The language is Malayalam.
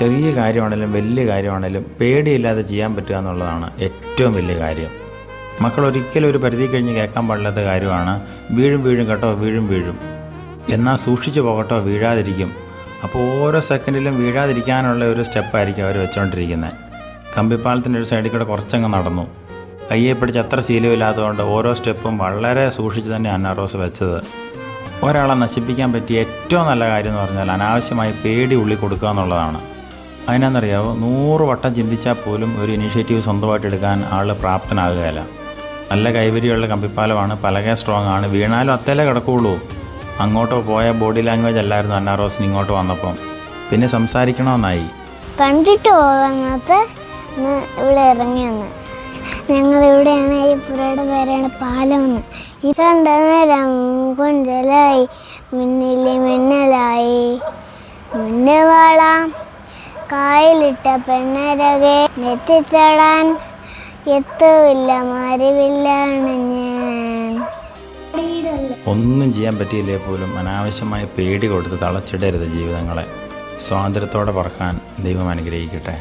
ചെറിയ കാര്യമാണെങ്കിലും വലിയ കാര്യമാണെങ്കിലും പേടിയില്ലാതെ ചെയ്യാൻ പറ്റുക എന്നുള്ളതാണ് ഏറ്റവും വലിയ കാര്യം. മക്കൾ ഒരിക്കലും ഒരു പരിധി കഴിഞ്ഞ് കേൾക്കാൻ പാടില്ലാത്ത കാര്യമാണ് വീഴും വീഴും കേട്ടോ, വീഴും വീഴും, എന്നാൽ സൂക്ഷിച്ചു പോകട്ടോ, വീഴാതിരിക്കും. അപ്പോൾ ഓരോ സെക്കൻഡിലും വീഴാതിരിക്കാനുള്ള ഒരു സ്റ്റെപ്പായിരിക്കും അവർ വെച്ചുകൊണ്ടിരിക്കുന്നത്. കമ്പിപ്പാലത്തിൻ്റെ ഒരു സൈഡിൽ കൂടെ കുറച്ചങ്ങ് നടന്നു. കയ്യെ പിടിച്ച് അത്ര ശീലമില്ലാത്തതുകൊണ്ട് ഓരോ സ്റ്റെപ്പും വളരെ സൂക്ഷിച്ച് തന്നെ അന്ന റോസ് വെച്ചത്. ഒരാളെ നശിപ്പിക്കാൻ പറ്റിയ ഏറ്റവും നല്ല കാര്യം എന്ന് പറഞ്ഞാൽ അനാവശ്യമായി പേടി ഉള്ളിൽ കൊടുക്കുക എന്നുള്ളതാണ്. അതിനെന്നറിയാവോ, 100 വട്ടം ചിന്തിച്ചാൽ പോലും ഒരു ഇനീഷ്യേറ്റീവ് സ്വന്തമായിട്ട് എടുക്കാൻ ആൾ പ്രാപ്തനാകുകയില്ല. നല്ല കൈവരിയുള്ള കമ്പിപ്പാലമാണ്, പലകെ സ്ട്രോങ് ആണ്, വീണാലും അത്തേലേ കിടക്കുകയുള്ളൂ. അങ്ങോട്ടോ പോയ ബോഡി ലാംഗ്വേജ് അല്ലായിരുന്നു അന്ന റോസിന് ഇങ്ങോട്ട് വന്നപ്പം. പിന്നെ സംസാരിക്കണമെന്നായി. കണ്ടിട്ട് പോകാത്ത ഇവിടെ ഇറങ്ങി വന്ന് ഞങ്ങളിവിടെയാണ്. ഈ പുരയുടെ പേരാണ് പാലമെന്ന്. ഈ കണ്ട നേരം കൊഞ്ചലായി മിന്നിലെ മിന്നലായി മുന്നേ വാളാം കായലിട്ട പെണ്ണരകെ എത്തിച്ചടാൻ എത്തുവില്ല മറിവില്ലാണ് ഞാൻ. ഒന്നും ചെയ്യാൻ പറ്റിയില്ലേ പോലും അനാവശ്യമായ പേടി കൊടുത്ത് തളച്ചിടരുത് ജീവിതങ്ങളെ. സ്വാതന്ത്ര്യത്തോടെ പറക്കാൻ ദൈവം അനുഗ്രഹിക്കട്ടെ.